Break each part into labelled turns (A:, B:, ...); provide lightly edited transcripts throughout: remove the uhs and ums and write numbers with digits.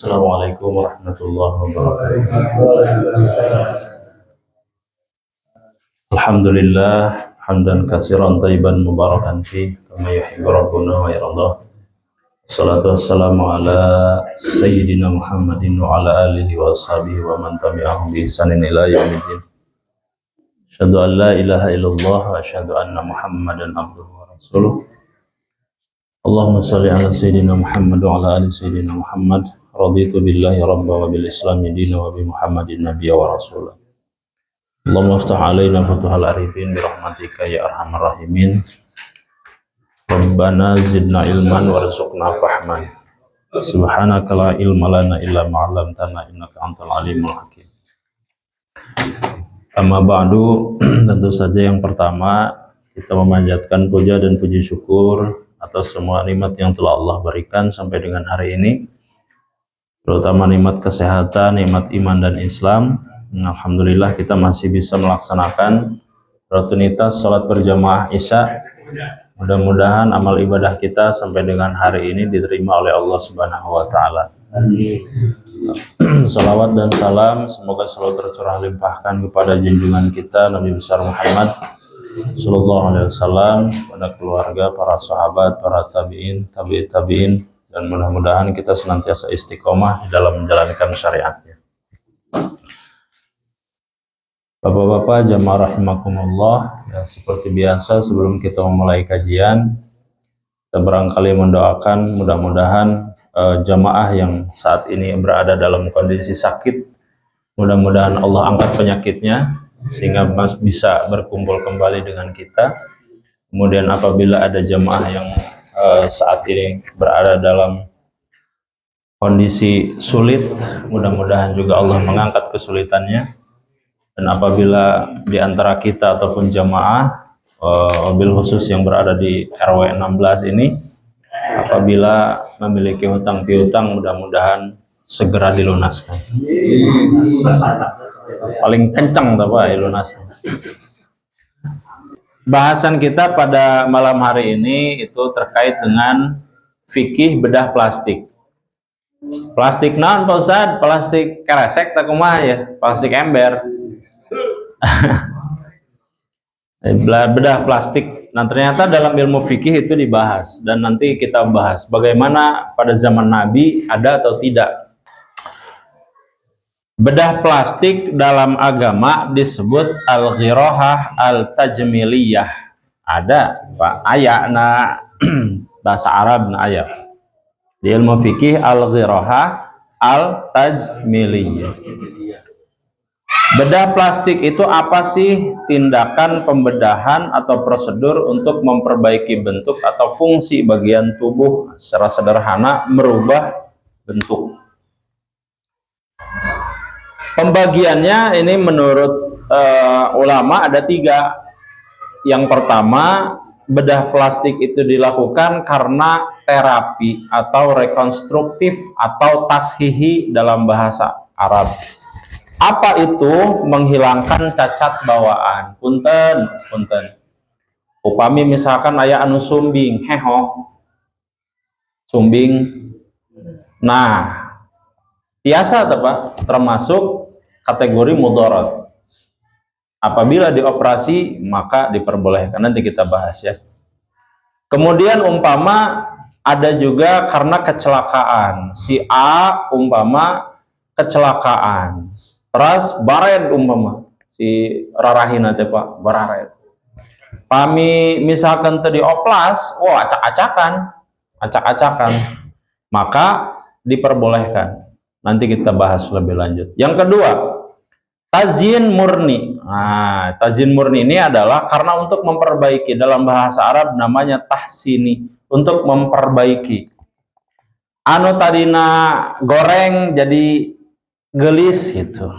A: Assalamualaikum warahmatullahi wabarakatuh. Alhamdulillah hamdan katsiran thayyiban mubarakan fi kama yuhibbu rabbuna wa yardah. Salatu wassalamu ala sayyidina Muhammadin wa ala alihi wa ashabihi wa man tabi'ahum bi ihsanin ila yaumiddin. Asyhadu an la ilaha illallah wa asyhadu anna Muhammadan abduhu wa rasuluh. Allahumma shalli ala sayyidina Muhammad wa ala ali sayyidina Muhammad. Raditu billahi rabba wa bil islami dina wa bi Muhammadin nabiyya wa rasulah. Allahumma aftah alaina futuhal arifin bi rahmatika ya arhamar rahimin. Rabbana zidna ilman warzuqna fahman. Subhanaka la ilma lana illa ma 'allamtana innaka antal alimul hakim. Amma ba'du, tentu saja yang pertama kita memanjatkan puja dan puji syukur atas semua nikmat yang telah Allah berikan sampai dengan hari ini, terutama nikmat kesehatan, nikmat iman dan Islam. Alhamdulillah kita masih bisa melaksanakan rutinitas sholat berjamaah Isya. Mudah-mudahan amal ibadah kita sampai dengan hari ini diterima oleh Allah Subhanahu wa taala. Salawat dan salam semoga selalu tercurah limpahkan kepada junjungan kita Nabi besar Muhammad sallallahu alaihi wasallam, pada keluarga, para sahabat, para tabi'in, tabi'in, dan mudah-mudahan kita senantiasa istiqomah dalam menjalankan syariatnya. Bapak-bapak jamaah rahimakumullah, ya, seperti biasa sebelum kita memulai kajian, kita barangkali mendoakan mudah-mudahan jamaah yang saat ini berada dalam kondisi sakit, mudah-mudahan Allah angkat penyakitnya sehingga bisa berkumpul kembali dengan kita. Kemudian apabila ada jamaah yang saat ini berada dalam kondisi sulit, mudah-mudahan juga Allah mengangkat kesulitannya. Dan apabila di antara kita ataupun jamaah mobil khusus yang berada di RW 16 ini apabila memiliki hutang piutang, mudah-mudahan segera dilunaskan. Paling kencang Pak dilunaskan. Bahasan kita pada malam hari ini itu terkait dengan fikih bedah plastik. Plastik naon Pak Ustaz? Plastik keresek tak kumaha ya? Plastik ember. Bedah plastik. Nah, ternyata dalam ilmu fikih itu dibahas dan nanti kita bahas bagaimana pada zaman Nabi ada atau tidak. Bedah plastik dalam agama disebut al-ghirahah al-tajmiliyah. Ada Pak ayatna bahasa Arab na ayat. Di ilmu fikih al-ghirahah al-tajmiliyah. Bedah plastik itu apa sih? Tindakan pembedahan atau prosedur untuk memperbaiki bentuk atau fungsi bagian tubuh secara sederhana, merubah bentuk. Pembagiannya ini menurut ulama ada 3. Yang pertama, bedah plastik itu dilakukan karena terapi atau rekonstruktif atau tashihi dalam bahasa Arab. Apa itu? Menghilangkan cacat bawaan. Punten. Upami misalkan aya anu sumbing, heho. Sumbing. Nah, biasa Pak, termasuk kategori mudarat. Apabila dioperasi maka diperbolehkan. Nanti kita bahas ya. Kemudian umpama ada juga karena kecelakaan. Si A umpama kecelakaan. Terus baret umpama si rarahina teh Pak, bararet. Pami misalkan tadi oplas, acak-acakan. Maka diperbolehkan. Nanti kita bahas lebih lanjut. Yang kedua, tazyin murni. Nah, tazyin murni ini adalah karena untuk memperbaiki, dalam bahasa Arab namanya tahsini, untuk memperbaiki. Anu tadina goreng jadi gelis gitu.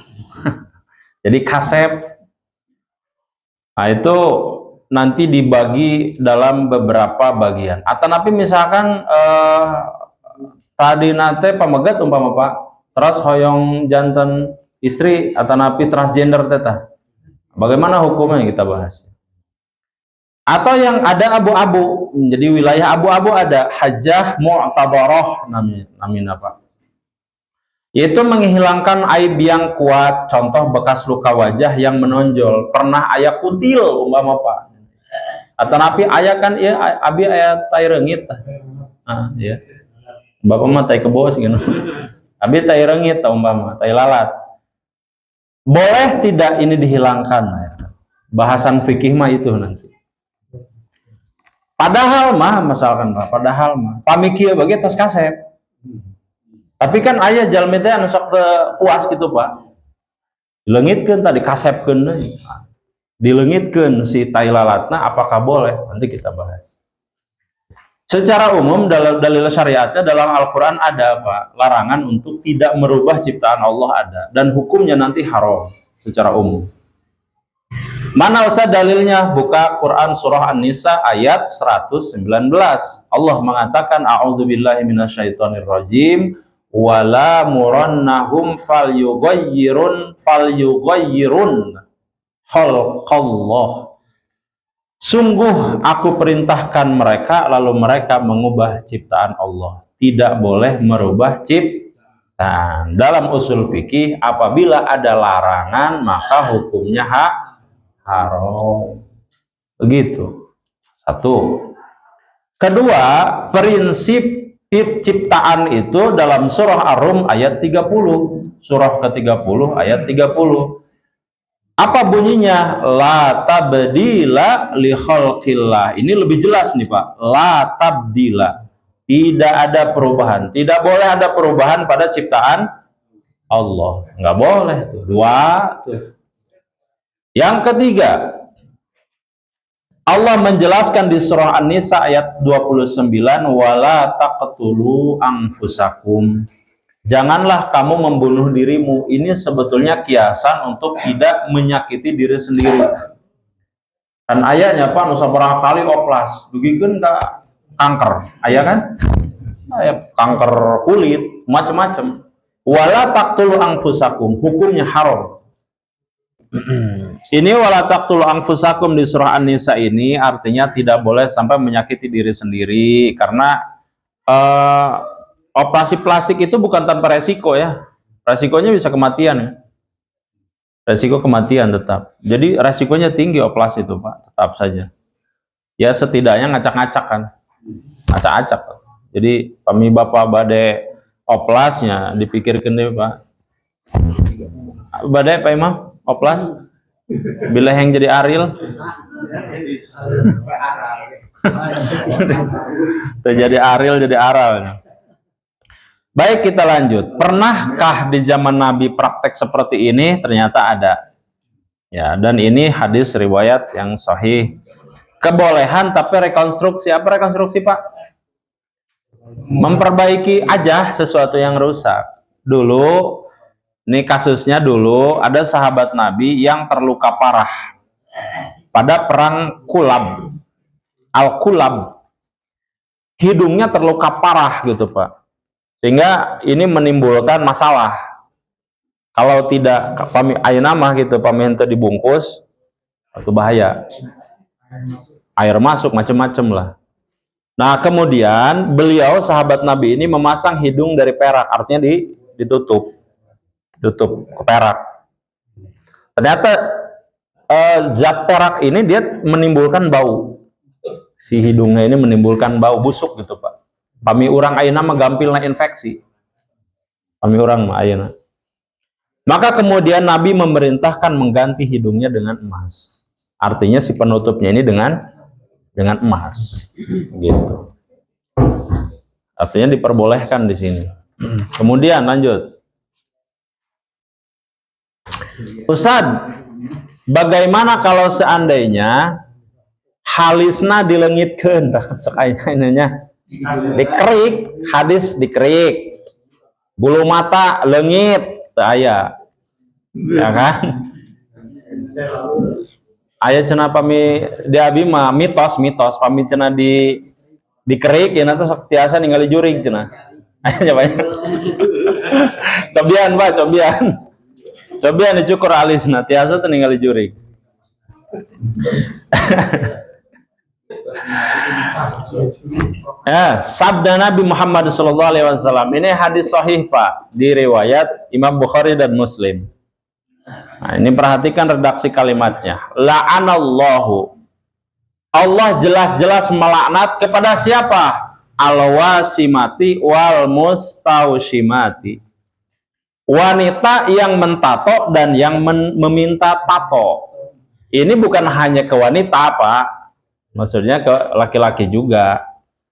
A: Jadi kasep. Nah, itu nanti dibagi dalam beberapa bagian. Atanapi misalkan tadina teh pamegat umpama Pak, terus hoyong jantan istri atanapi transgender teh. Bagaimana hukumnya kita bahas. Atau yang ada abu-abu. Jadi wilayah abu-abu ada hajjah mu'tabarah namanya Pak.
B: Yaitu menghilangkan aib yang kuat, contoh bekas luka wajah yang menonjol, pernah aya kutil umpama Pak. Atau napi aya kan ya abi aya tai reungit. Ya. Bapak mah tai kebo sih gitu. Abi tai reungit umpama, tai lalat. Boleh tidak ini dihilangkan? Bahasan fikih mah itu nanti. Padahal mah misalkan Pak, padahal mah pamikieu bagi tos kasep. Tapi kan aya jalmi teh anu sok puas gitu Pak. Dileungitkeun tadi kasepkeun deui. Dileungitkeun si tai lalatna apakah boleh? Nanti kita bahas. Secara umum dalam dalil syariatnya dalam Al-Qur'an ada apa? Larangan untuk tidak merubah ciptaan Allah ada dan hukumnya nanti haram secara umum. Mana usah dalilnya? Buka Quran surah An-Nisa ayat 119. Allah mengatakan a'udzubillahi minasyaitonirrajim wala murannahum falyughayyirun khalqallah. Sungguh aku perintahkan mereka lalu mereka mengubah ciptaan Allah. Tidak boleh merubah ciptaan. Dalam usul fikih apabila ada larangan maka hukumnya haram. Begitu. Satu. Kedua, prinsip ciptaan itu dalam surah Ar-Rum ayat 30. Surah ke-30 ayat 30. Apa bunyinya? La tabdila li khalqillah. Ini lebih jelas nih Pak. La tabdila. Tidak ada perubahan. Tidak boleh ada perubahan pada ciptaan Allah. Nggak boleh tuh. Dua tuh. Yang ketiga, Allah menjelaskan di surah An-Nisa ayat 29, wala taqtulu anfusakum. Janganlah kamu membunuh dirimu. Ini sebetulnya kiasan untuk tidak menyakiti diri sendiri. Dan ayatnya Pak, nusa berapa kali oplas, dugikeun ka kanker. Aya kan? Aya kanker kulit, macam-macam. Wala taqtulu anfusakum, hukumnya haram. Ini wala taqtulu anfusakum di surah An-Nisa ini artinya tidak boleh sampai menyakiti diri sendiri karena operasi plastik itu bukan tanpa resiko ya. Resikonya bisa kematian ya. Resiko kematian tetap. Jadi resikonya tinggi operasi itu Pak, tetap saja. Ya setidaknya ngacak-ngacak kan. Ngacak-ngacak. Jadi kami Bapak bade oplasnya dipikirkan deh Pak. Badai Pak Imam? Oplas bila yang jadi Ariel jadi Ariel jadi Aral. Baik, kita lanjut. Pernahkah di zaman Nabi praktek seperti ini? Ternyata ada ya, dan ini hadis riwayat yang sahih. Kebolehan tapi rekonstruksi. Apa rekonstruksi Pak? Memperbaiki aja sesuatu yang rusak. Dulu ini kasusnya dulu ada sahabat Nabi yang terluka parah pada perang Kulab. Al-Kulab. Hidungnya terluka parah gitu Pak. Sehingga ini menimbulkan masalah. Kalau tidak kami ayeuna mah gitu paminta dibungkus itu bahaya. Air masuk macam-macam lah. Nah, kemudian beliau sahabat Nabi ini memasang hidung dari perak, artinya ditutup ke perak. Ternyata zat perak ini dia menimbulkan bau. Si hidungnya ini menimbulkan bau busuk gitu Pak. Pami urang ayeuna mah gampilna infeksi. Pami urang mah ayeuna. Maka kemudian Nabi memerintahkan mengganti hidungnya dengan emas. Artinya si penutupnya ini dengan emas. Gitu. Artinya diperbolehkan di sini. Kemudian lanjut. Ustad, bagaimana kalau seandainya halisna dilengitkeun nya dikerik, hadis dikerik, bulu mata leungit teu aya, ya kan? Aya cenah pami di abi mah mitos pami cenah dikerik ya nanti sok tiasa ningali jurig cenah. Aya banyak. Cobian Pak, cobian dicukur alisna tiasa teu ningali jurig. Sabda Nabi Muhammad SAW. Ini hadis sahih Pak, di riwayat Imam Bukhari dan Muslim. Nah, ini perhatikan redaksi kalimatnya. La'anallahu. Allah jelas-jelas melaknat kepada siapa? Al-wasimati wal mustaushimati. Wanita yang mentato dan yang meminta tato. Ini bukan hanya ke wanita, Pak. Maksudnya ke laki-laki juga.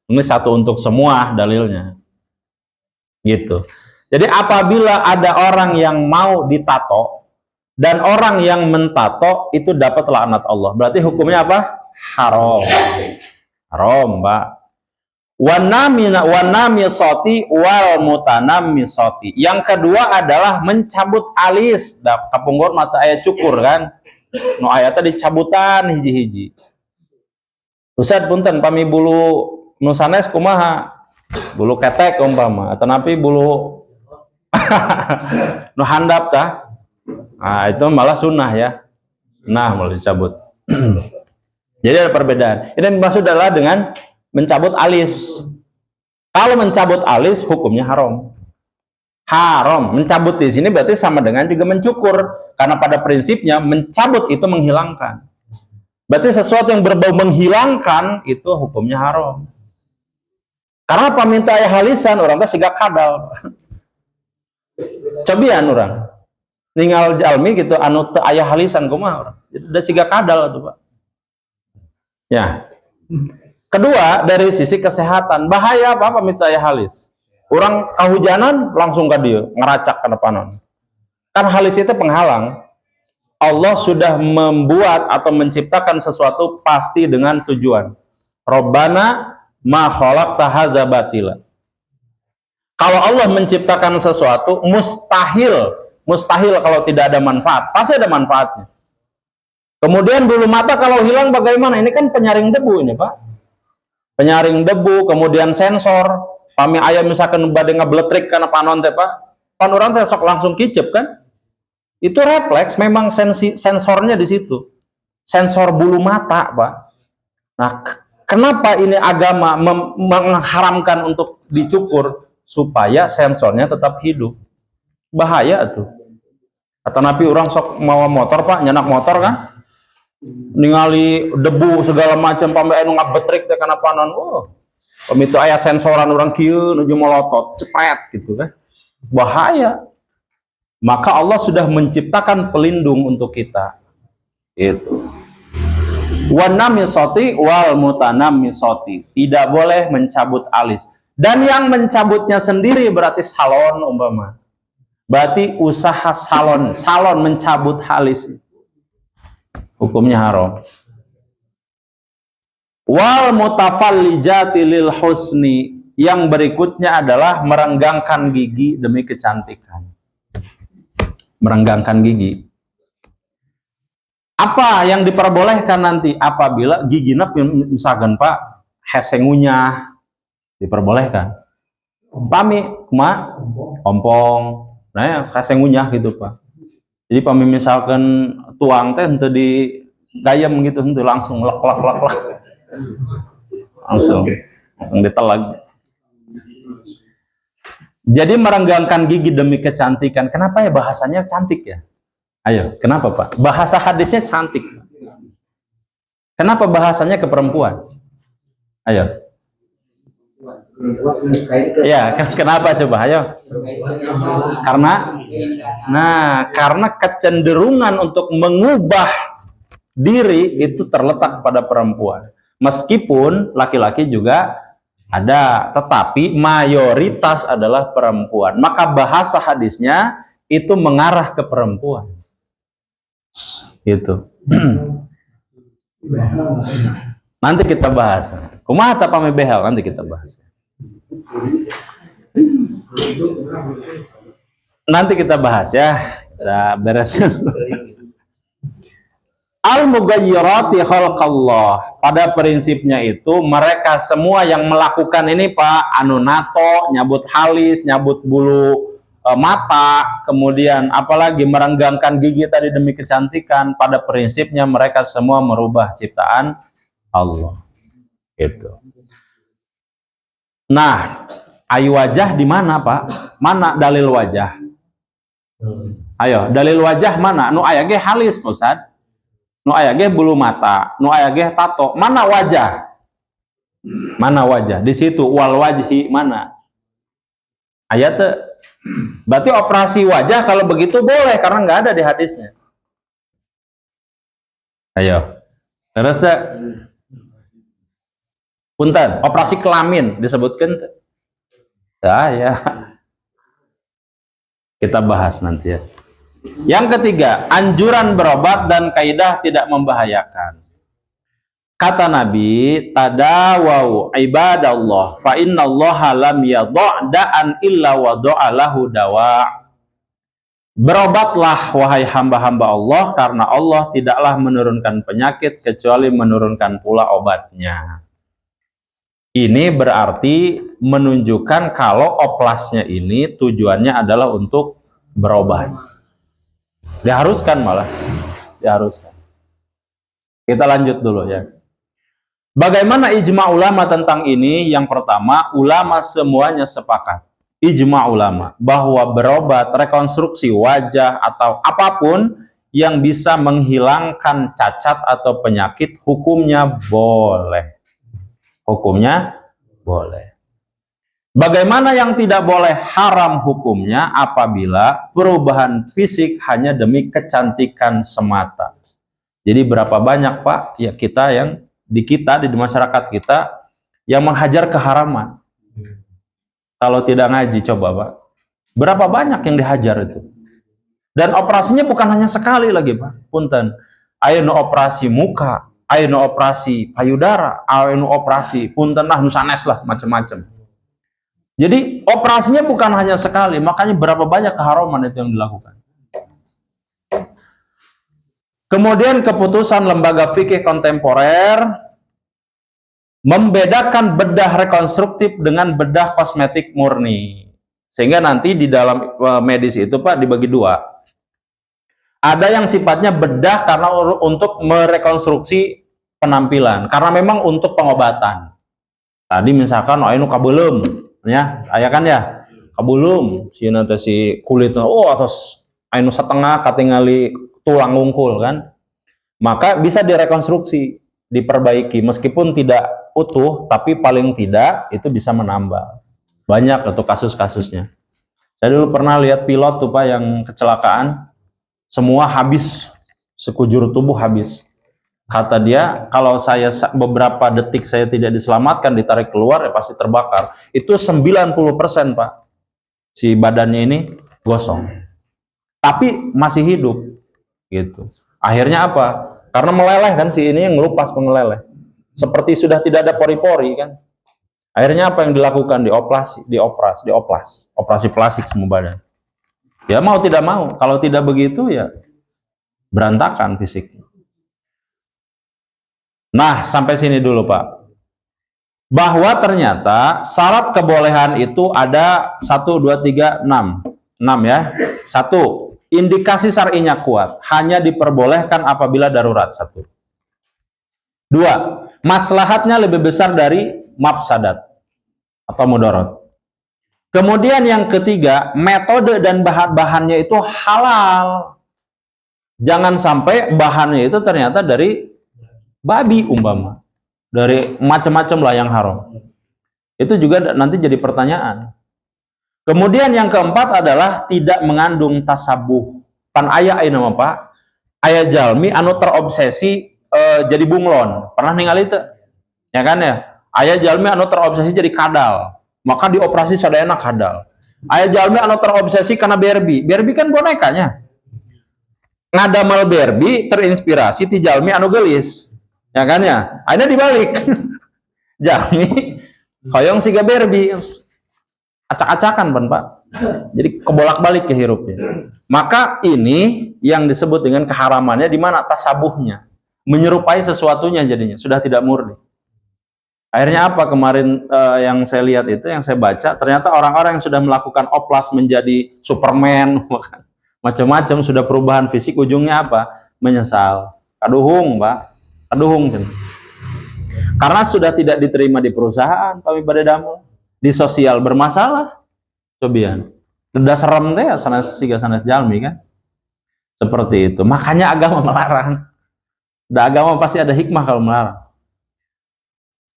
B: Ini satu untuk semua dalilnya. Gitu. Jadi apabila ada orang yang mau ditato dan orang yang mentato itu dapat laknat Allah. Berarti hukumnya apa? Haram. Haram, Pak. Wanamisoti wal mutanamisoti. Yang kedua adalah mencabut alis. Kapunggor mata ayat cukur kan. No ayatnya dicabutan hiji-hiji. Ustaz punten pami bulu nusanes kumaha? Bulu ketek umpama atau napi bulu no handap tah. Nah, itu malah sunnah ya. Nah, malah dicabut. Jadi ada perbedaan. Ini maksud adalah dengan mencabut alis. Kalau mencabut alis hukumnya haram. Haram. Mencabut di sini berarti sama dengan juga mencukur, karena pada prinsipnya mencabut itu menghilangkan. Berarti sesuatu yang berbau menghilangkan itu hukumnya haram. Karena paminta ayah halisan orang teh siga kadal. Cobian orang tinggal jalmi gitu anu teu aya halisan kumaha urang. Da siga kadal atuh, Pak. Ya. Kedua, dari sisi kesehatan, bahaya apa paminta ayah halis. Orang kahujanan langsung ka dieu ngeracak kana panon. Kan halis itu penghalang. Allah sudah membuat atau menciptakan sesuatu pasti dengan tujuan. Rabbana ma khalaqta hadza batila. Kalau Allah menciptakan sesuatu mustahil kalau tidak ada manfaat, pasti ada manfaatnya. Kemudian bulu mata kalau hilang bagaimana? Ini kan penyaring debu ini, Pak. Penyaring debu, kemudian sensor. Pami ayam misalkan bade ngabletrik karena panon teh, Pak. Pan urang teh sok langsung kicep kan? Itu refleks, memang sensornya di situ. Sensor bulu mata, Pak. Nah, kenapa ini agama mengharamkan untuk dicukur? Supaya sensornya tetap hidup. Bahaya tuh. Atau napi orang sok mawa motor, Pak, nyenak motor kan? Ningali debu segala macam pambe anu ngabetrik teh kana panon. Pamitu aya sensoran orang kieu nuju melotot, cepet gitu kan. Bahaya. Maka Allah sudah menciptakan pelindung untuk kita. Itu. Wanamisoti wal mutanamisoti. Tidak boleh mencabut alis. Dan yang mencabutnya sendiri berarti salon umpama. Berarti usaha salon mencabut alis. Hukumnya haram. Wal mutafallijati lil husni. Yang berikutnya adalah merenggangkan gigi demi kecantikan. Merenggangkan gigi. Apa yang diperbolehkan nanti apabila giginya misalkan Pak hese ngunyah, diperbolehkan. Pami kumaha? Ompong. Nah, ya hese ngunyah gitu, Pak. Jadi pami misalkan tuang teh henteu di gayem gitu, henteu langsung lek. Langsung ditelag. Jadi merenggangkan gigi demi kecantikan. Kenapa ya bahasanya cantik ya? Ayo, kenapa Pak? Bahasa hadisnya cantik. Kenapa bahasanya ke perempuan? Ayo. Ya, kenapa coba? Ayo. Karena kecenderungan untuk mengubah diri itu terletak pada perempuan. Meskipun laki-laki juga ada, tetapi mayoritas adalah perempuan. Maka bahasa hadisnya itu mengarah ke perempuan. Gitu. Nanti kita bahas. Kumaha ta pami behel nanti kita bahas. Nanti kita bahas ya. Kita bereskan. Al-mughayyirati khalqallah. Pada prinsipnya itu mereka semua yang melakukan ini Pak, anu nato, nyabut halis, nyabut bulu mata, kemudian apalagi merenggangkan gigi tadi demi kecantikan, pada prinsipnya mereka semua merubah ciptaan Allah. Gitu. Nah, ayu wajah di mana, Pak? Mana dalil wajah? Ayo, dalil wajah mana? Nu aya ge halis, Pak Ustad. Nu aya ge bulu mata, nu aya ge tato. Mana wajah? Mana wajah? Di situ wal wajhi mana? Ayat teh. Berarti operasi wajah kalau begitu boleh karena nggak ada di hadisnya. Ayo. Terus teh. Punten, operasi kelamin disebutkan teh. Ya. Kita bahas nanti ya. Yang ketiga, anjuran berobat dan kaidah tidak membahayakan. Kata Nabi, tadawau ibadallah fa innallaha lam yadha' da'an illa wada'a lahu dawa'. Berobatlah wahai hamba-hamba Allah karena Allah tidaklah menurunkan penyakit kecuali menurunkan pula obatnya. Ini berarti menunjukkan kalau oplasnya ini tujuannya adalah untuk berobat. Diharuskan malah. Diharuskan. Kita lanjut dulu ya. Bagaimana ijma ulama tentang ini? Yang pertama, ulama semuanya sepakat. Ijma ulama bahwa berobat, rekonstruksi wajah atau apapun yang bisa menghilangkan cacat atau penyakit hukumnya boleh. Hukumnya boleh. Bagaimana yang tidak boleh? Haram hukumnya apabila perubahan fisik hanya demi kecantikan semata. Jadi berapa banyak Pak ya kita yang di masyarakat kita yang menghajar keharaman. Kalau tidak ngaji coba Pak. Berapa banyak yang dihajar itu? Dan operasinya bukan hanya sekali lagi Pak. Punten. Ayo no operasi muka, ayo no operasi payudara, ayo no operasi punten lah nusanes lah macam-macam. Jadi operasinya bukan hanya sekali, makanya berapa banyak keharaman itu yang dilakukan. Kemudian keputusan lembaga fikih kontemporer membedakan bedah rekonstruktif dengan bedah kosmetik murni. Sehingga nanti di dalam medis itu Pak dibagi dua. Ada yang sifatnya bedah karena untuk merekonstruksi penampilan, karena memang untuk pengobatan. Tadi misalkan anu kabelum ya, aya kan ya? Kabelum sieuna teh si kulitna atas anu setengah katingali tulang ngungkul kan, maka bisa direkonstruksi, diperbaiki meskipun tidak utuh, tapi paling tidak itu bisa menambah. Banyak atau kasus-kasusnya. Saya dulu pernah lihat pilot tuh Pak yang kecelakaan, semua habis, sekujur tubuh habis. Kata dia, kalau saya beberapa detik saya tidak diselamatkan, ditarik keluar ya pasti terbakar. Itu 90% Pak, si badannya ini gosong, tapi masih hidup. Gitu. Akhirnya apa? Karena meleleh kan si ini yang ngelupas pengeleleh. Seperti sudah tidak ada pori-pori kan. Akhirnya apa yang dilakukan? Dioplas. Operasi plastik semua badan. Ya mau tidak mau. Kalau tidak begitu ya berantakan fisiknya. Nah, sampai sini dulu Pak. Bahwa ternyata syarat kebolehan itu ada 1, 2, 3, 6. 6 ya. 1. Indikasi syar'inya kuat, hanya diperbolehkan apabila darurat. 1. 2. Maslahatnya lebih besar dari mafsadat atau mudarat. Kemudian yang ketiga, metode dan bahan-bahannya itu halal. Jangan sampai bahannya itu ternyata dari babi umpama, dari macam-macam lah yang haram. Itu juga nanti jadi pertanyaan. Kemudian yang keempat adalah tidak mengandung tasabuh. Pan aya nama Pak, aya jalmi anu terobsesi jadi bunglon. Pernah ningali itu? Ya kan ya? Aya jalmi anu terobsesi jadi kadal. Maka dioperasi sadayana kadal. Aya jalmi anu terobsesi karena Barbie. Barbie kan bonekanya. Ngadamel Barbie terinspirasi ti jalmi anu gelis. Ya kan ya? Akhirnya dibalik. Jalmi hoyong siga Barbie. Acak-acakan Pak. Jadi kebolak-balik kehirupnya. Maka ini yang disebut dengan keharamannya di mana tasabuhnya, menyerupai sesuatunya jadinya sudah tidak murni. Akhirnya apa kemarin yang saya lihat itu, yang saya baca, ternyata orang-orang yang sudah melakukan oplas menjadi Superman, macam-macam sudah perubahan fisik, ujungnya apa? Menyesal. Kaduhung Pak, kaduhung. Karena sudah tidak diterima di perusahaan, kami pada damel. di sosial bermasalah. Cobian. Udah serem teh sanes siga sanes jalmi kan. Seperti itu. Makanya agama melarang. Da agama pasti ada hikmah kalau melarang.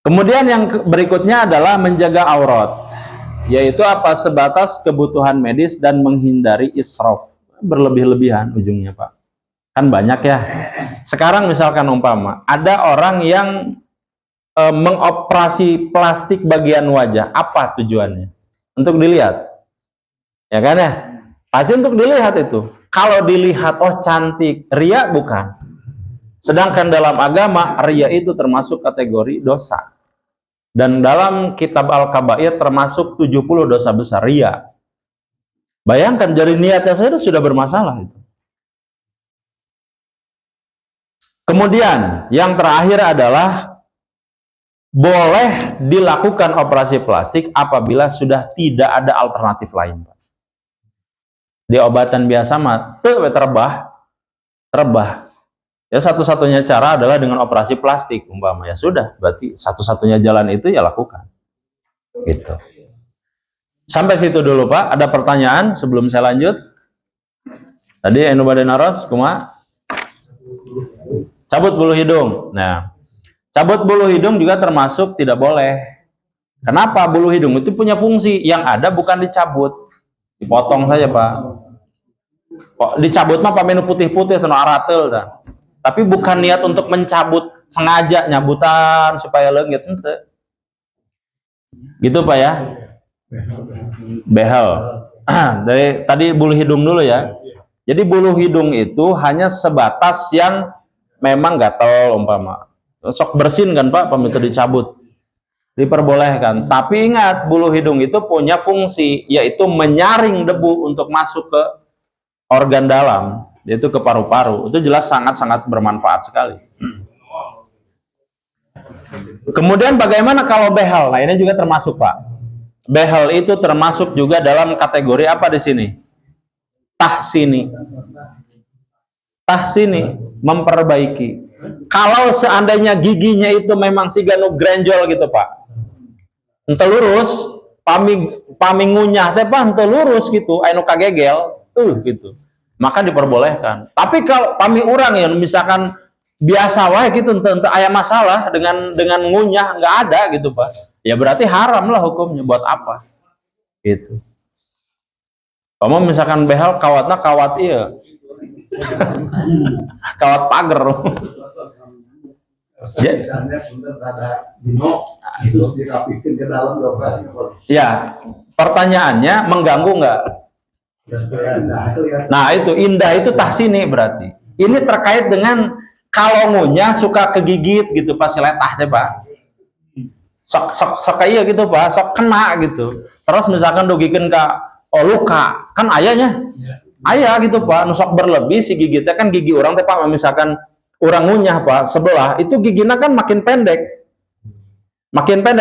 B: Kemudian yang berikutnya adalah menjaga aurat, yaitu apa? Sebatas kebutuhan medis dan menghindari israf, berlebih-lebihan ujungnya Pak. Kan banyak ya. Sekarang misalkan umpama ada orang yang mengoperasi plastik bagian wajah, apa tujuannya? Untuk dilihat, ya kan ya? Pasti untuk dilihat itu. Kalau dilihat, oh cantik, ria bukan. Sedangkan dalam agama, ria itu termasuk kategori dosa. Dan dalam kitab Al-Kabair termasuk 70 dosa besar, ria. Bayangkan, dari niatnya saja sudah bermasalah itu. Kemudian, yang terakhir adalah boleh dilakukan operasi plastik apabila sudah tidak ada alternatif lain. Di obatan biasa mah terbah. Ya satu-satunya cara adalah dengan operasi plastik umpama, ya sudah, berarti satu-satunya jalan itu ya lakukan. Gitu. Sampai situ dulu Pak. Ada pertanyaan sebelum saya lanjut? Tadi anu bade naros kumaha? Cabut bulu hidung. Nah, cabut bulu hidung juga termasuk tidak boleh. Kenapa? Bulu hidung itu punya fungsi, yang ada bukan dicabut, dipotong saja Pak. Kok dicabut mah pamenu putih-putih tenu arateul dah. Tapi bukan niat untuk mencabut, sengaja nyabutan supaya leungit ente. Gitu Pak ya. Behel. Dari tadi bulu hidung dulu ya. Jadi bulu hidung itu hanya sebatas yang memang gatel umpama. Sok bersin kan Pak, pamit dicabut. Diperbolehkan. Tapi ingat, bulu hidung itu punya fungsi, yaitu menyaring debu untuk masuk ke organ dalam, yaitu ke paru-paru. Itu jelas sangat-sangat bermanfaat sekali. Kemudian bagaimana kalau behel? Nah, ini juga termasuk Pak. Behel itu termasuk juga dalam kategori apa di sini? Tahsini. Tahsini, memperbaiki. Kalau seandainya giginya itu memang siganu grenjol gitu Pak, ente lurus, pami ngunyah teh Pak, ente lurus gitu, anu kagegel, gitu, maka diperbolehkan. Tapi kalau pami urang ya, misalkan biasa wae gitu, ente aya masalah dengan ngunyah, nggak ada gitu Pak, ya berarti haram lah hukumnya. Buat apa? Gitu. Kamu misalkan behel kawatna kawat iya, kawat pager. Ya, pertanyaannya mengganggu nggak? Nah itu indah, itu tahsini berarti. Ini terkait dengan kalau ngunyah suka kegigit gitu pas letah deh Pak. Sok iya gitu Pak, sok kena gitu. Terus misalkan dugikeun ka luka, kan ayahnya. Ayah gitu Pak, nusok berlebih si gigitnya kan gigi orang teh Pak, misalkan orang ngunyah Pak, sebelah itu giginya kan makin pendek,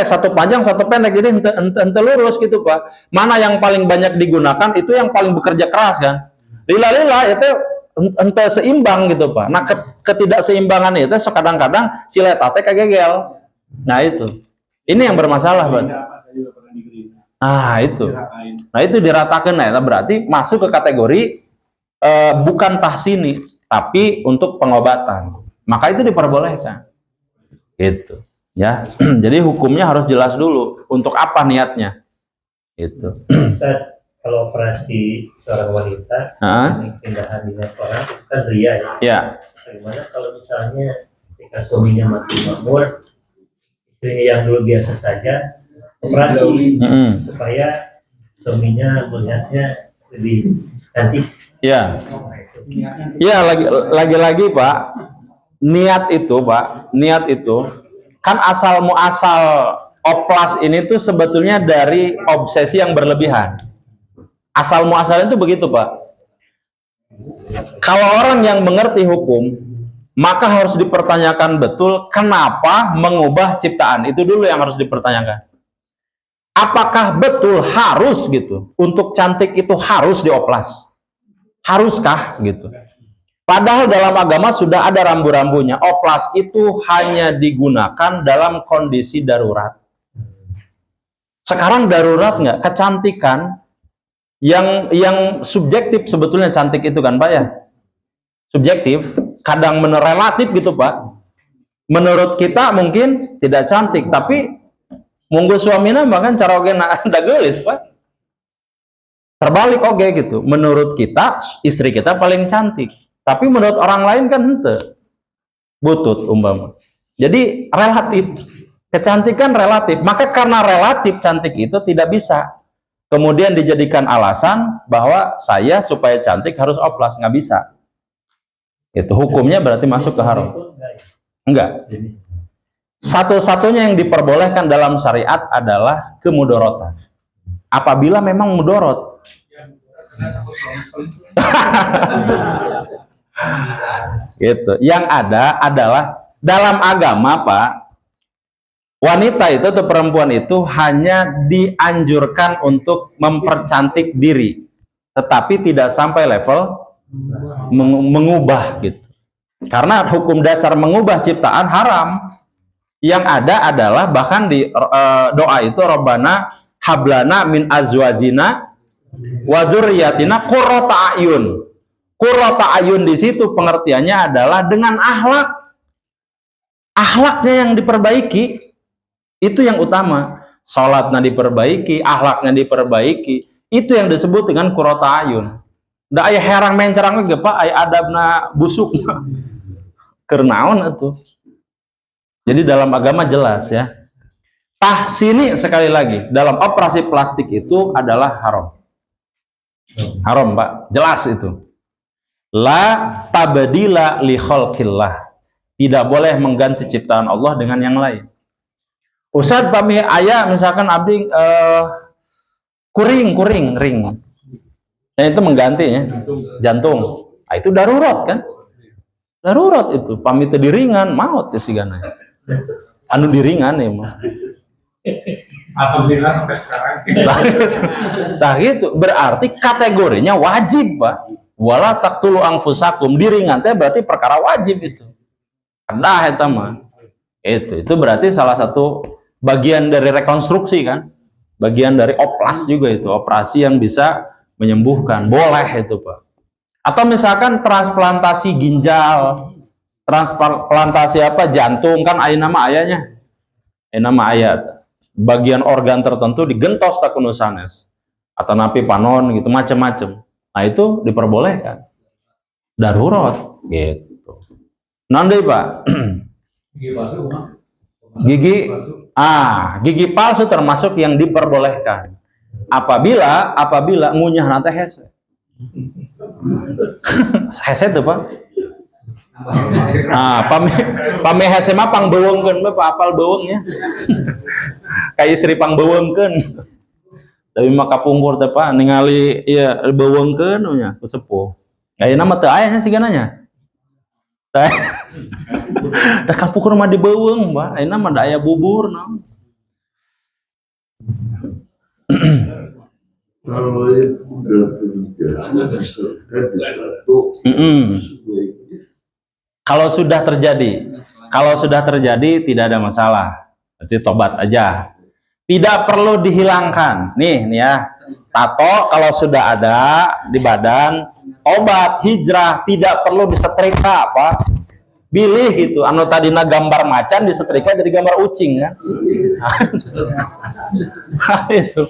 B: satu panjang satu pendek, jadi ente lurus gitu Pak. Mana yang paling banyak digunakan itu yang paling bekerja keras kan. Lila itu ente seimbang gitu Pak. Nah ketidakseimbangan itu kadang-kadang si letah teh kagegel. Nah itu, ini yang bermasalah Pak. Nah itu diratakan, nah berarti masuk ke kategori bukan tahsini, tapi untuk pengobatan. Maka itu diperbolehkan. Gitu. Ya, jadi hukumnya harus jelas dulu untuk apa niatnya. Itu.
C: Ustaz, kalau operasi seorang wanita pindahan di orang itu kan ria ya.
B: Ya.
C: Bagaimana kalau misalnya ketika suaminya mati makmur, istrinya yang dulu biasa saja operasi supaya suaminya melihatnya lebih cantik.
B: Ya. Ya, lagi-lagi Pak, niat itu kan asal muasal oplas ini tuh sebetulnya dari obsesi yang berlebihan. Asal muasal itu begitu Pak. Kalau orang yang mengerti hukum, maka harus dipertanyakan betul kenapa mengubah ciptaan. Itu dulu yang harus dipertanyakan. Apakah betul harus gitu, untuk cantik itu harus dioplas? Haruskah gitu? Padahal dalam agama sudah ada rambu-rambunya. Oplas itu hanya digunakan dalam kondisi darurat. Sekarang darurat nggak? Kecantikan yang subjektif sebetulnya cantik itu kan Pak ya? Subjektif, kadang relatif gitu Pak. Menurut kita mungkin tidak cantik, tapi munggu suamina bahkan cara oge ada gelis Pak. Terbalik oge gitu. Menurut kita istri kita paling cantik, tapi menurut orang lain kan henteu. Butut umpama. Jadi relatif. Kecantikan relatif. Maka karena relatif cantik itu tidak bisa kemudian dijadikan alasan bahwa saya supaya cantik harus oplas, nggak bisa. Itu hukumnya berarti masuk ke haram. Enggak. Satu-satunya yang diperbolehkan dalam syariat adalah kemudorotan. Apabila memang mudorot. Gitu. Yang ada adalah dalam agama Pak, wanita itu atau perempuan itu hanya dianjurkan untuk mempercantik diri, tetapi tidak sampai level mengubah gitu. Karena hukum dasar mengubah ciptaan haram. Yang ada adalah bahkan di doa itu Rabbana hablana min azwajina wa dzurriyyatina qurrata a'yun. Qurrata a'yun di situ pengertiannya adalah dengan akhlak. Akhlaknya yang diperbaiki. Itu yang utama. Salatnya diperbaiki, akhlaknya diperbaiki. Itu yang disebut dengan qurrata a'yun. Da aya herang mencerang ge Pak, aya adabna busuk. Kernaon atuh. Jadi dalam agama jelas ya. Tahsini sekali lagi, dalam operasi plastik itu adalah haram. Haram Pak, jelas itu. La tabdila li khalqillah. Tidak boleh mengganti ciptaan Allah dengan yang lain. Ustaz pami aya misalkan abdi kuring ring. Nah, itu mengganti ya. Jantung. Nah, itu darurat kan? Darurat itu. Pami teu diringan maut ya sigana. Anu diringan ya mah.
D: Alhamdulillah sampai sekarang.
B: Nah gitu, berarti kategorinya wajib Pak. Wala taqtulu anfusakum, diringan teh berarti perkara wajib itu. Kedah eta mah. Itu berarti salah satu bagian dari rekonstruksi kan? Bagian dari oplas juga itu, operasi yang bisa menyembuhkan. Boleh itu Pak. Atau misalkan transplantasi ginjal, transplantasi apa jantung kan nama ayahnya. Nama ayat. Bagian organ tertentu digentos tak kuno sanes. Atau napi panon gitu macam-macam. Nah itu diperbolehkan. Darurat gitu. Nanti Pak. Gigi palsu termasuk yang diperbolehkan. Apabila ngunyah nanti hese. Hese tuh Pak. Pame hese mah pang beuweungkeun Pak apal beuweungnya. Kayak istri pang beuweungkeun. Tapi mah kapungkur teh Pak ningali ieu beuweungkeun nya sepuh. Ayeuna mah teu aya nya sigananya. Tah. Da kapungkur mah dibeuweung Pak. Ayeuna mah da aya bubur naon.
E: Kalau yang udah terjadi misalkan ditato
B: kalau sudah terjadi tidak ada masalah, berarti tobat aja, tidak perlu dihilangkan. Nih ya, tato kalau sudah ada di badan, tobat hijrah, tidak perlu disetrika Pak. Bilih itu, anu tadina gambar macan disetrika jadi gambar ucing kan? Itu.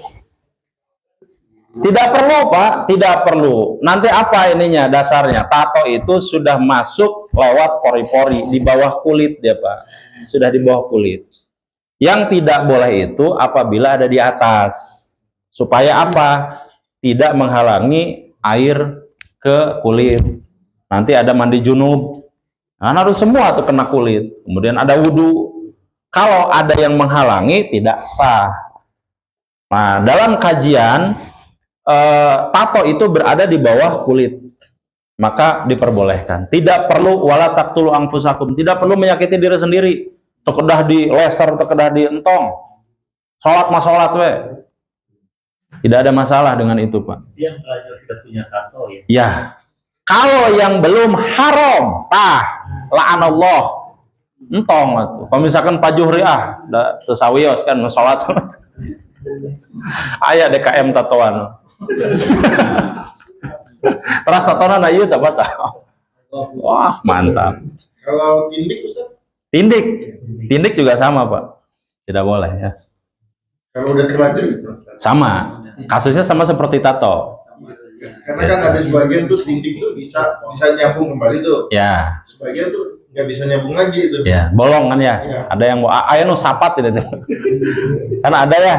B: Tidak perlu Pak, tidak perlu. Nanti apa ininya dasarnya? Tato itu sudah masuk lewat pori-pori di bawah kulit dia Pak. Sudah di bawah kulit. Yang tidak boleh itu apabila ada di atas. Supaya apa? Tidak menghalangi air ke kulit. Nanti ada mandi junub. Nah, harus semua tuh kena kulit. Kemudian ada wudhu. Kalau ada yang menghalangi tidak sah. Nah, dalam kajian tato itu berada di bawah kulit, maka diperbolehkan. Tidak perlu wala taqtulu anfusakum, tidak perlu menyakiti diri sendiri. Tekedah di leser, tekedah di entong. Salat mah salat we. Tidak ada masalah dengan itu Pak.
C: Yang belajar sudah punya tato ya.
B: Ya. Kalau yang belum haram, la'anallah. Entong atuh. Kalau misalkan Pak Juhri da teu sawios kan salat. Aya DKM tatoan. Terus tatoan ieu tah batal. Wah, mantap.
D: Kalau tindik Ustaz?
B: Tindik. Tindik juga sama, Pak. Tidak boleh ya.
D: Kalau udah terlanjur gitu.
B: Sama. Kasusnya sama seperti tato.
D: Karena kan ada sebagian tuh tindik tuh bisa nyambung kembali tuh.
B: Ya.
D: Sebagian tuh nggak bisa nyambung lagi itu.
B: Ya, bolong kan ya.
D: Ya.
B: Ada yang aya nu sapat gitu. Kan ada ya.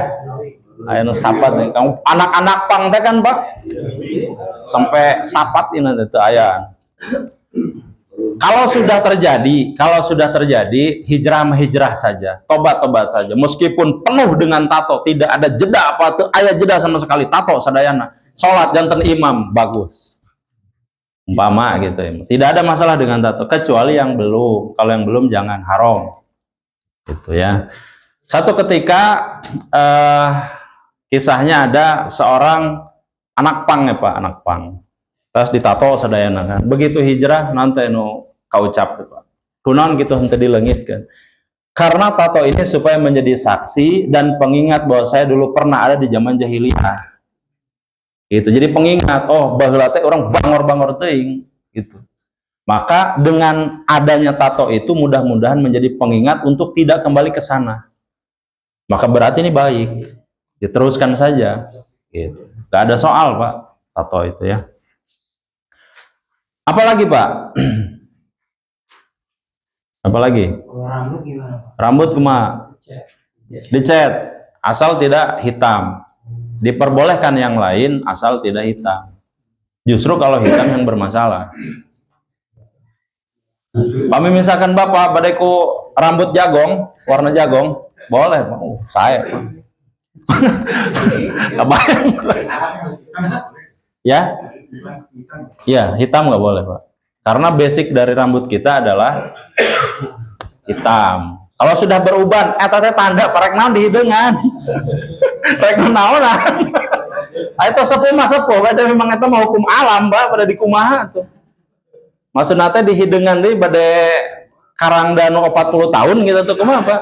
B: Aya nu sapat nih. Kamu anak-anak pang teh kan, Pak. Sampai sapat ini itu aya. Kalau sudah terjadi, hijrah saja, tobat saja. Meskipun penuh dengan tato, tidak ada jeda apa tuh, aya jeda sama sekali tato sadayana. Salat janten imam bagus. Umpama gitu ya. Tidak ada masalah dengan tato kecuali yang belum. Kalau yang belum jangan, haram. Gitu ya. Satu ketika kisahnya ada seorang anak pang ya Pak, anak pang. Terus ditato sadayana kan. Begitu hijrah nanti nu kaucap Pak. Kunaon gitu henteu dileungitkeun. Karena tato ini supaya menjadi saksi dan pengingat bahwa saya dulu pernah ada di zaman jahiliyah. Gitu. Jadi pengingat, oh baheula teh orang bangor-bangor teuing gitu. Maka dengan adanya tato itu mudah-mudahan menjadi pengingat untuk tidak kembali ke sana. Maka berarti ini baik. Diteruskan saja. Gitu. Gak ada soal Pak, tato itu ya. Apalagi Pak? Apalagi?
C: Rambut gimana?
B: Rambut kumaha? Dicet, asal tidak hitam. Diperbolehkan yang lain asal tidak hitam. Justru kalau hitam yang bermasalah. Kami misalkan Bapak badeku rambut jagong, warna jagong, boleh Pak. Saya Pak. Kebayang. Ya? Ya, hitam nggak boleh Pak. Karena basic dari rambut kita adalah hitam. Kalau sudah beruban, eta teh tanda parek naon dihideungan. Rek naon ah. Eta sepuh mah sepuh, bade memang eta mah hukum alam, Pak, pada di kumaha tuh. Maksudna teh dihideungan deui bade karang danu 40 tahun gitu tuh kumaha, Pak.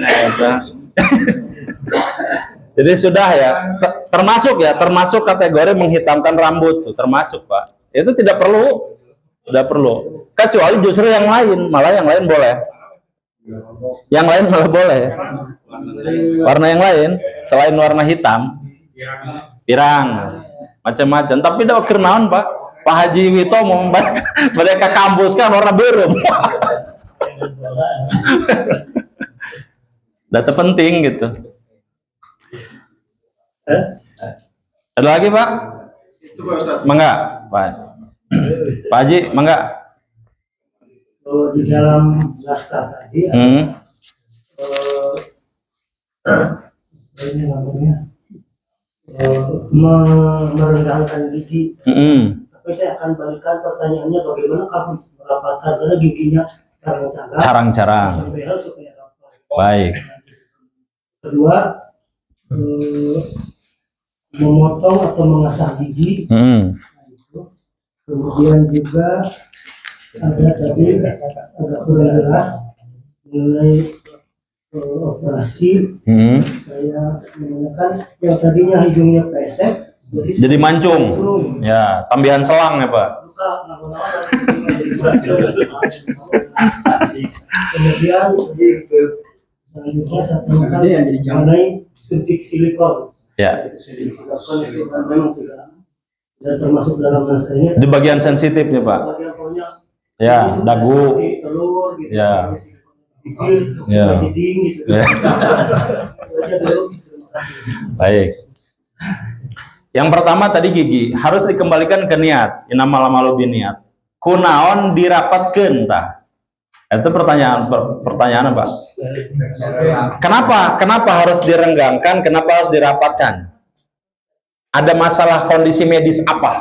B: Eta. Jadi sudah ya, termasuk kategori menghitamkan rambut tuh, termasuk, Pak. Itu tidak perlu. Kecuali justru yang lain, malah yang lain boleh. Yang lain malah boleh. Warna yang lain selain warna hitam, pirang, macam-macam. Tapi dah keur naon, Pak? Pak Haji Wito mau mereka kampus kan warna biru. Data penting gitu. Ada lagi, Pak?
D: Itu Pak Ustaz.
B: Mangga, Pak. Pak Haji, mangga.
C: Di dalam naskah tadi ini namanya merenggangkan gigi. Tapi saya akan balikan pertanyaannya, bagaimana kalau merapatkan karena giginya
B: Carang-carang.
C: sampai harus supaya rapat.
B: Baik.
C: Kedua, memotong atau mengasah gigi. Kemudian juga ada tadi agak kurang jelas mengenai operasi. Saya menggunakan yang tadinya hidungnya pesek
B: Jadi mancung. Ya, tambahan selang ya, Pak.
C: Kemudian selanjutnya saya temukan mengenai suntik silikon.
B: Ya.
C: Suntik silikon itu kan memang sudah termasuk dalam naskah ini.
B: Di bagian sensitifnya, Pak.
C: Bagian pokoknya
B: Ya, dagu.
C: telur gitu.
B: Ya.
C: Bibir,
B: Ya.
C: jeding gitu.
B: Ya.
C: Itu aja dulu. Terima kasih.
B: Baik. Yang pertama tadi gigi harus dikembalikan ke niat. Innamal a'malu binniyat. Kunaon dirapatkeun tah? Itu pertanyaan Pak. Kenapa harus direnggangkan? Kenapa harus dirapatkan? Ada masalah kondisi medis apa?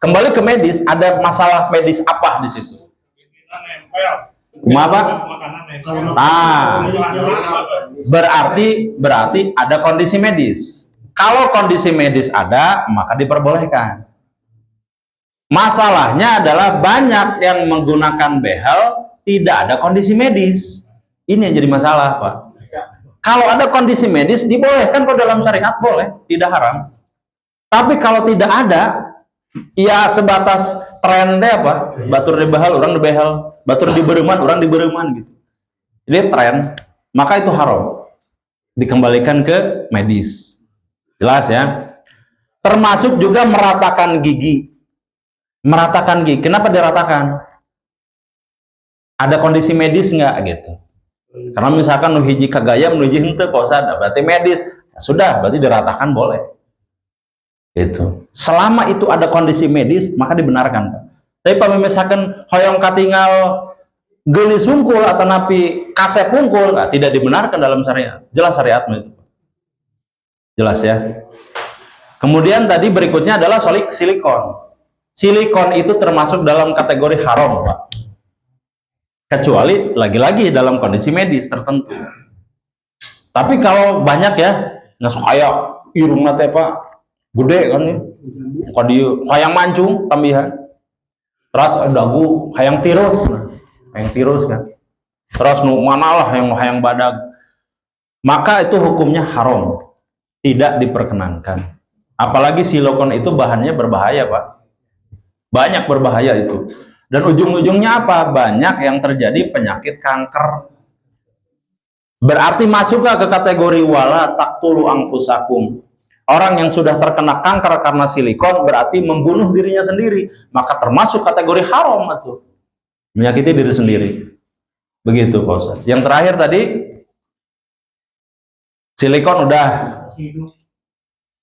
B: Kembali ke medis, ada masalah medis apa di situ? Apa? Nah, berarti ada kondisi medis. Kalau kondisi medis ada, maka diperbolehkan. Masalahnya adalah banyak yang menggunakan behel tidak ada kondisi medis. Ini yang jadi masalah, Pak. Kalau ada kondisi medis dibolehkan, kalau dalam syariat boleh, tidak haram. Tapi kalau tidak ada, ya sebatas tren deh apa, batur di behal, orang di behal, batur di bereman, orang di bereman gitu. Jadi tren, maka itu haram. Dikembalikan ke medis. Jelas ya? Termasuk juga meratakan gigi. Meratakan gigi. Kenapa diratakan? Ada kondisi medis nggak gitu? Karena misalkan nu hiji kagaya, nu hiji henteu posada, berarti medis. Sudah, berarti diratakan boleh. Itu. Selama itu ada kondisi medis, maka dibenarkan, Pak. Tapi kalau misalkan hoyong katingal geulis hungkul atau napi kasep hungkul, nah, tidak dibenarkan dalam syariat. Jelas syariatnya itu. Jelas ya. Kemudian tadi berikutnya adalah silikon. Silikon itu termasuk dalam kategori haram, Pak. Kecuali lagi-lagi dalam kondisi medis tertentu. Tapi kalau banyak ya, nggak kayak irungna teh Pak, gede kan nih, kodieu hayang mancung tambihan, terus dagu hayang tirus kan, terus nu mana lah yang hayang badag, maka itu hukumnya haram, tidak diperkenankan. Apalagi silikon itu bahannya berbahaya, Pak, banyak berbahaya itu. Dan ujung-ujungnya apa? Banyak yang terjadi penyakit kanker. Berarti masuk ke kategori wala taqtulu anfusakum. Orang yang sudah terkena kanker karena silikon berarti membunuh dirinya sendiri. Maka termasuk kategori haram itu. Menyakiti diri sendiri. Begitu, Pak Ustaz. Yang terakhir tadi silikon udah.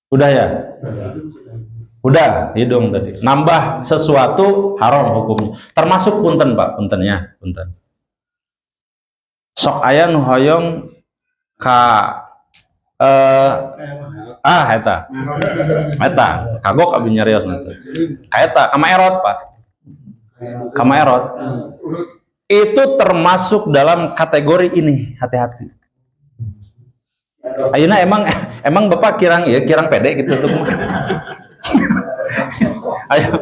B: Udah ya? Udah, hidung tadi. Nambah sesuatu haram hukumnya. Termasuk punten, Pak, puntennya, punten. Sok aya nu hoyong ka eta kagok abi nyarios nanti. Eta kamaerot, Pak. Kamaerot. Itu termasuk dalam kategori ini, hati-hati. Ayeuna emang Bapak kirang pede gitu tuh. Ayo.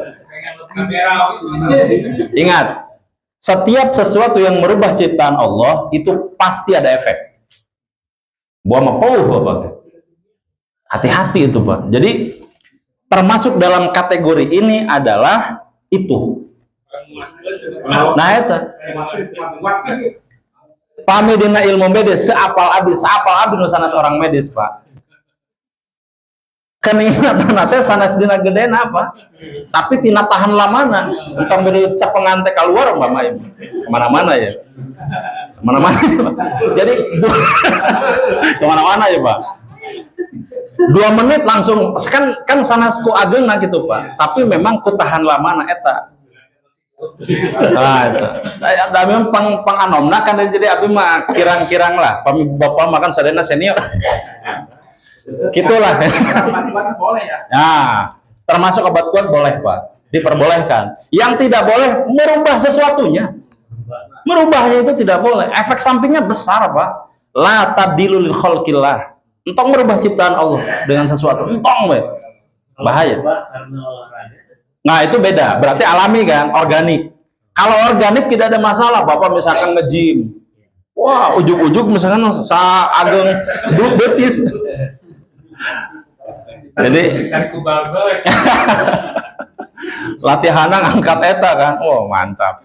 B: Ingat, setiap sesuatu yang merubah ciptaan Allah itu pasti ada efek. Hati-hati itu, Pak. Jadi termasuk dalam kategori ini adalah itu. Nah, itu. Pami dina ilmu medis seapal abdi nusana seorang medis, Pak. Keningatan teh sanes dina gedena apa? Tapi tina tahan lamana. Entong beri capengan teh keluar umpama kemana-mana ya. Kemana-mana. Jadi kemana-mana ya, Pak. 2 menit langsung kan sanes ku ageuna gitu, Pak. Tapi memang ku tahan lamana eta. Nah, itu. Da memang panganomna kan jadi abi mah kirang-kirang lah. Bapak makan sadena senior. Gitulah. Boleh ya? Nah, termasuk obat kuat boleh, Pak, diperbolehkan. Yang tidak boleh merubah sesuatunya. Merubahnya itu tidak boleh. Efek sampingnya besar, Pak. La tabdilu lil khalqillah. Entong merubah ciptaan Allah dengan sesuatu. Entong, we. Bahaya. Nah, itu beda. Berarti alami kan, organik. Kalau organik tidak ada masalah. Bapak misalkan nge-gym. Wah, ujuk-ujuk misalkan ageng betis. Jadi latihan angkat eta kan, oh mantap.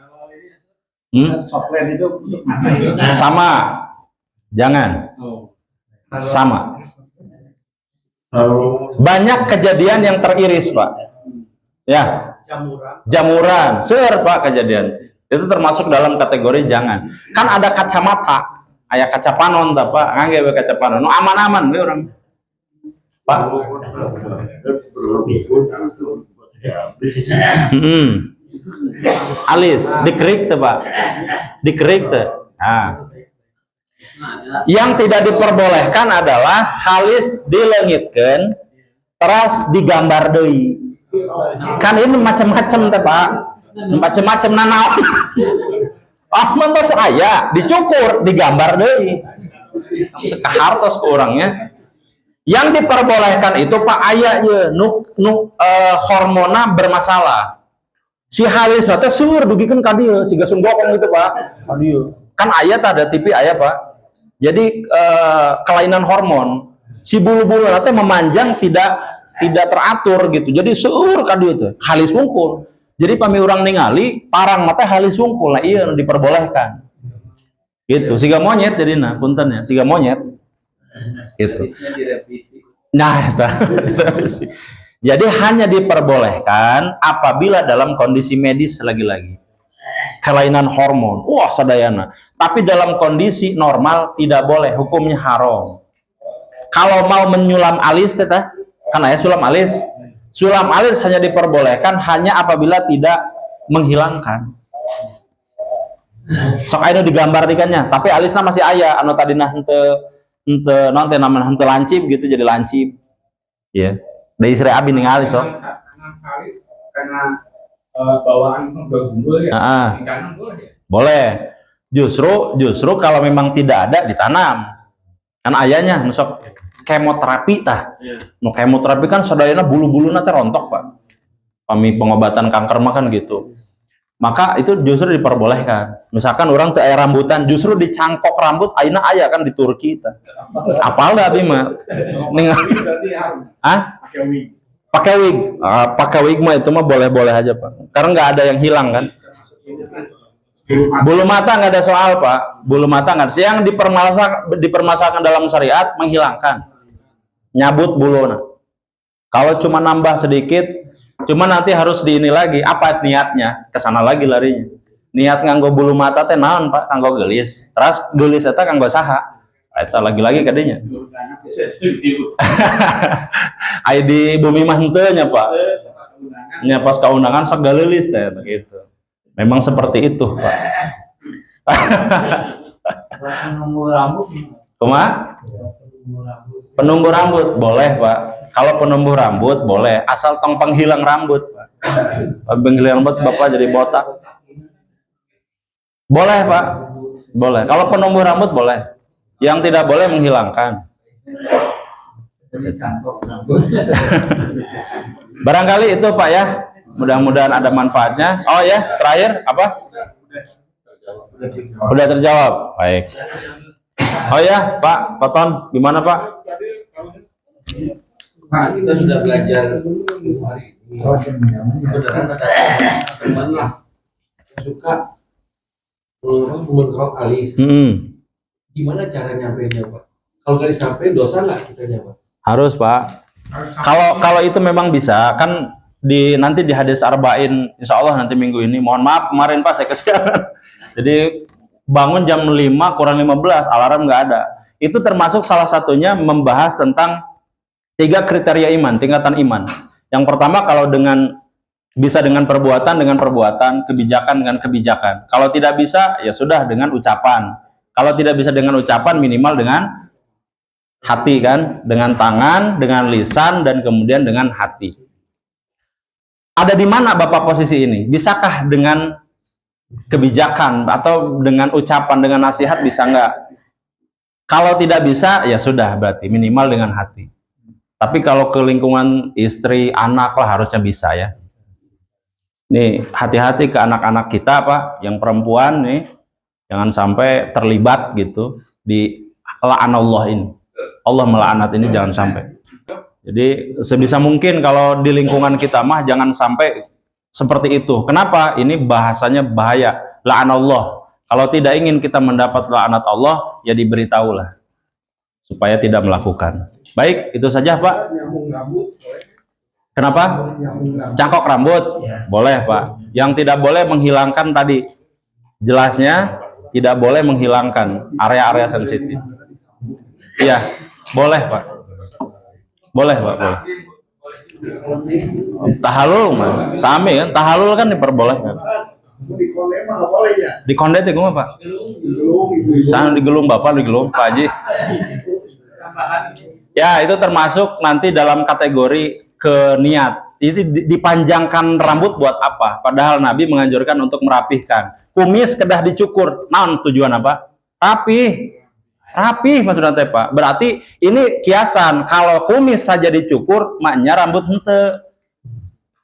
C: Software itu
B: Sama, jangan sama. Banyak kejadian yang teriris, Pak. Ya, jamuran, Pak, kejadian. Itu termasuk dalam kategori jangan. Kan ada kacamata, aya kaca panon, Pak, ngangge kaca panon. Nu aman-aman we orang. Pak. Alis, dikerik tuh, Pak. Dikerik tuh. Nah. Yang tidak diperbolehkan adalah halis dilengitkan, terus digambar deui. Kan ini macam-macam tuh, Pak. Macam-macam nanaon. Mantos aya, dicukur, digambar deui. Kahartos ke orangnya. Yang diperbolehkan itu Pak aya ye hormona bermasalah. Si halis teh seueur dugikeun ka dieu, siga sunggokong gitu, Pak. Ka dieu. Kan aya teh ada TV aya, Pak. Jadi kelainan hormon, si bulu-bulu nanti memanjang tidak teratur gitu. Jadi seueur ka dieu teh halis wungkul. Jadi pami urang ningali parang mata halis wungkul. Nah iya diperbolehkan. Gitu. Siga monyet jadina, punten ya, siga monyet. Gitu. Nah, eta. Jadi hanya diperbolehkan apabila dalam kondisi medis lagi-lagi. Kelainan hormon, wah sadayana. Tapi dalam kondisi normal tidak boleh, hukumnya haram. Kalau mau menyulam alis teh kan aya sulam alis. Sulam alis hanya diperbolehkan hanya apabila tidak menghilangkan. Sok aya digambar dikannya, tapi alisnya masih aya anu tadina henteu naon teh namanya henteu lancip gitu jadi lancip. Ya. Da istri abi ningali sok.
F: Alis karena bawaan gundul ya. Kanan boleh ya?
B: Boleh. Justru kalau memang tidak ada ditanam. Kan ayahnya nusok kemoterapi tah. Nu kemoterapi kan sadayana bulu-buluna teh rontok, Pak. Pami pengobatan kanker mah kan gitu. Maka itu justru diperbolehkan. Misalkan orang teu aya rambutan, justru dicangkok rambut ayeuna aya kan di Turki tah. Apal da abi mah. Ningali. Hah? Pakai wig. Pakai wig mah itu mah boleh-boleh aja, Pak. Karena nggak ada yang hilang kan. Bulu mata nggak ada soal, Pak. Bulu mata nggak ada. Yang dipermasalahkan dalam syariat menghilangkan, nyabut buluna. Kalau cuma nambah sedikit, cuma nanti harus diini lagi. Apa niatnya? Kesana lagi larinya. Niat nganggo bulu mata teh naon, Pak? Kanggo gelis. Terus gelis eta kanggo saha? Eta lagi-lagi kadenya. Ai di bumi mah henteu nya, Pak. Nya pas kaundangan sok galeulis teh gitu. Memang seperti itu, Pak.
C: Penumbuh rambut.
B: Kumaha? Penumbuh rambut boleh, Pak. Kalau penumbuh rambut boleh, asal tong penghilang rambut, Pak. Penghilang rambut Bapak jadi botak. Boleh, Pak. Boleh. Kalau penumbuh rambut boleh. Yang tidak boleh menghilangkan. Barangkali itu, Pak ya. Mudah-mudahan ada manfaatnya. Oh ya, terakhir apa? Udah terjawab. Baik. Oh ya, Pak Koton, gimana Pak?
G: Pak, kita sudah belajar hari ini. Saudara ada teman lah suka mengkop alis. Gimana cara nyampainya, Pak? Kalau nggak disampaikan dosa nggak kita Pak?
B: Harus, Pak. Kalau itu memang bisa, kan nanti di hadis arba'in, insya Allah nanti minggu ini. Mohon maaf kemarin Pak saya kesiangan. Jadi bangun jam 5 kurang 15, alarm nggak ada. Itu termasuk salah satunya membahas tentang 3 kriteria iman, tingkatan iman. Yang pertama kalau bisa dengan perbuatan, kebijakan dengan kebijakan. Kalau tidak bisa, ya sudah dengan ucapan. Kalau tidak bisa dengan ucapan, minimal dengan hati kan, dengan tangan, dengan lisan, dan kemudian dengan hati. Ada di mana Bapak posisi ini? Bisakah dengan kebijakan atau dengan ucapan, dengan nasihat, bisa nggak? Kalau tidak bisa, ya sudah, berarti minimal dengan hati. Tapi kalau ke lingkungan istri, anak lah harusnya bisa ya. Nih, hati-hati ke anak-anak kita, Pak, yang perempuan nih, jangan sampai terlibat gitu di la'anallah ini. Allah melaknat ini jangan sampai. Jadi sebisa mungkin kalau di lingkungan kita mah jangan sampai seperti itu. Kenapa? Ini bahasanya bahaya. La'anallah. Kalau tidak ingin kita mendapat laknat Allah, ya diberitahulah supaya tidak melakukan. Baik, itu saja Pak. Kenapa? Cangkok rambut? Boleh Pak. Yang tidak boleh menghilangkan tadi. Jelasnya tidak boleh menghilangkan area-area sensitif. Iya, boleh Pak. Boleh Pak, boleh. Tahalul mah sami kan, tahalul kan diperbolehkan.
D: Di konde mah nggak boleh ya?
B: Di konde itu mah Pak. Sana digelung Bapak, digelung Pak Haji. Ya, itu termasuk nanti dalam kategori ke niat. Itu dipanjangkan rambut buat apa? Padahal Nabi menganjurkan untuk merapihkan. Kumis kedah dicukur. Naon tujuan apa? Rapih maksudnya teh Pak. Berarti ini kiasan. Kalau kumis saja dicukur, maknya rambut henteu.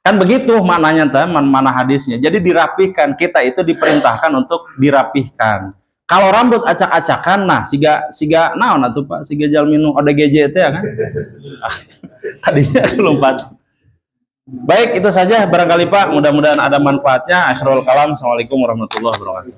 B: Kan begitu maknanya teh, mana hadisnya. Jadi dirapihkan. Kita itu diperintahkan untuk dirapihkan. Kalau rambut acak-acakan, nah siga naon atuh Pak, siga jalminu ODGJ teh ya kan. Tadinya lompat. Baik, itu saja barangkali Pak, mudah-mudahan ada manfaatnya. Akhirul kalam, assalamualaikum warahmatullahi wabarakatuh.